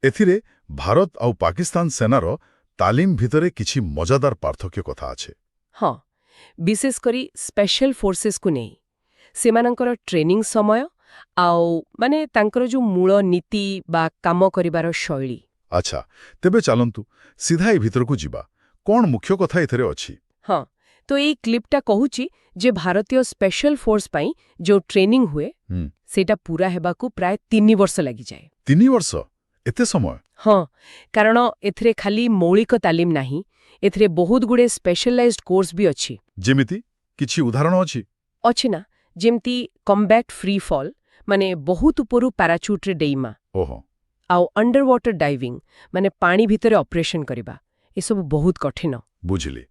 एथिरे भारत आउ पाकिस्तान सेनार तालीम भितरे किछि मजादार पार्थक्य कथा आछे। हाँ, विशेष करी स्पेशल फोर्सेस को नहीं सेमानंकर ट्रेनिंग समय आउ माने तांकर जो मूल नीति बा काम करिबार शैली। अच्छा, तेबे चलंतु सीधा ए भितर को जिबा कोन मुख्य कथा एथरे अछि। हाँ, तो ये क्लिपटा कहूची जे भारतीय स्पेशल फोर्स पाई जो ट्रेनिंग हुए सेटा पूरा हेबाकू प्राय 3 वर्ष लागि जाए। 3 वर्ष एते समय? हाँ, कारण एथरे खाली मौलिक तालीम नाही, एथरे बहुत गुडे स्पेशलाइज्ड कोर्स भी अछि। जेमिति किछि उदाहरण अछि? अछि ना, जेमती कम्बैट फ्री फॉल माने बहुत उपरु पैराचूट रे डेइमा। ओहो। आउ अंडर वाटर डाइविंग माने पानी भितरे ऑपरेशन करिबा ए सब बहुत कठिन। बुझिली।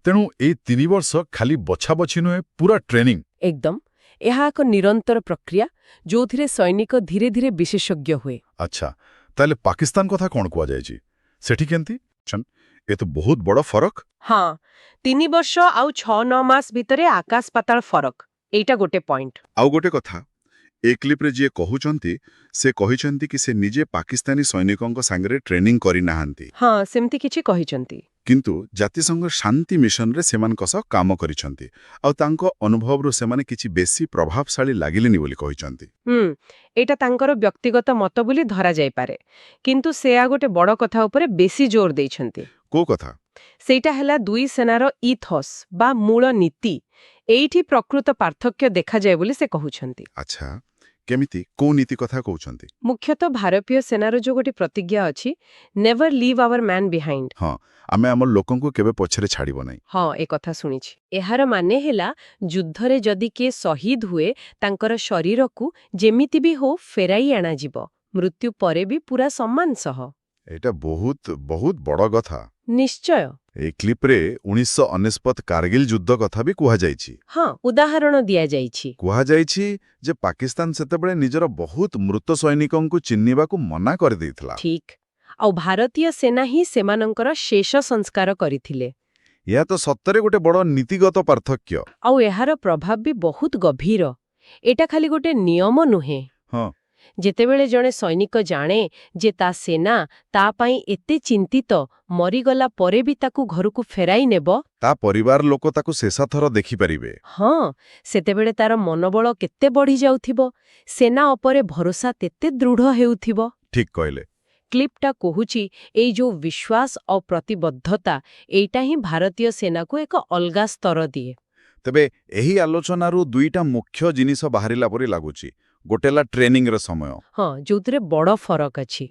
तेणु ए 3 वर्ष खाली बछा बछि नुहे पूरा ट्रेनिंग। एकदम ଏହା ଏକ ନିରନ୍ତର ପ୍ରକ୍ରିୟା ଯୋଉଥିରେ ସୈନିକ ଧୀରେ ଧୀରେ ବିଶେଷଜ୍ଞ ହୁଏ। अच्छा, ताले पाकिस्तान कथा कोन कुआ जायछि सेठी केंती चन ए तो बहुत बड़ फरक। हाँ, 3 ବର୍ଷ ଆଉ 6-9 ମାସ ଭିତରେ ଆକାଶ ପାତାଳ ଫରକ ଏଇଟା ଗୋଟେ ପଏଣ୍ଟ। आउ गोटे कथा ए क्लिप रे जे कहउचंती से कहिचंती कि से निजे पाकिस्तानी सैनिकों संगे ट्रेनिंग करि नाहंती। हाँ, सेमती किछि कहिचंती। किंतु जातिसंघ शांति मिशन रे सेमान कस काम करिसंती आउ तांको अनुभव रो सेमाने किछि बेसी प्रभावशाली लागिलेनी बोली कहिसंती। एटा तांकर व्यक्तिगत मत बोली धरा जाय पारे, किंतु से आ गोटे बड़ कथा ऊपर बेसी जोर दैछंती। को कथा? सेटा हला दुई सेनार इथोस बा मूल नीति एइठी प्रकृत पार्थक्य देखा जाय बोली से कहउछंती। अच्छा, केमिति को नीति कथा कहउछंती? मुख्यतः भारतीय सेनार जो गोटे प्रतिज्ञा अछि, never leave our man behind. हाँ, आमे हमर लोकन को केबे पछरे छाड़िबो नै। हाँ, ए कथा सुनिछि। एहार माने हेला युद्धरे जदि के शहीद हुए तांकर शरीर को जेमिति भी हो फेराई आना जिवो, मृत्यु परे भी पूरा सम्मान सह। एटा बहुत बहुत बड़ कथा। निश्चय। ए क्लिप रे 1949 कारगिल युद्ध कथा भी कुहा जायछि। हाँ, उदाहरण दिया जायछि। कुहा जायछि जे पाकिस्तान सेतेबेले निजर बहुत मृत सैनिकों को चिन्निबा को मना कर देइथला। ठीक। आउ भारतीय सेना ही सेमानंकर शेष संस्कार करिथिले। या तो सत्तरे गोटे बड़ नीतिगत पार्थक्य। आउ एहार प्रभाव भी बहुत गभीर। एटा खाली गोटे नियम नुहे। हाँ, जेतेबेले जणे सैनिक जाने जे ता सेना ता पाई एते चिंतित मरीगला परे भी ताकू घरकू फेराई नेब, ता परिवार लोक ताकू शेषा थर देखि परिबे। हाँ, सेतेबेले तार मनोबल केते बढ़ी जाउथिबो, सेना उपरे भरोसा तेते दृढ़ हेउथिबो। ठीक कहले। क्लिपटा कहूची एई जो विश्वास और प्रतिबद्धता एइटा ही भारतीय सेना को एक अलगा स्तर दिए। तबे एही आलोचनारू दुईटा मुख्य जिनिस बाहरिला परि लागुची। गोटेला ट्रेनिंग र समय। हाँ, जोतरे बड़ फरक अछि।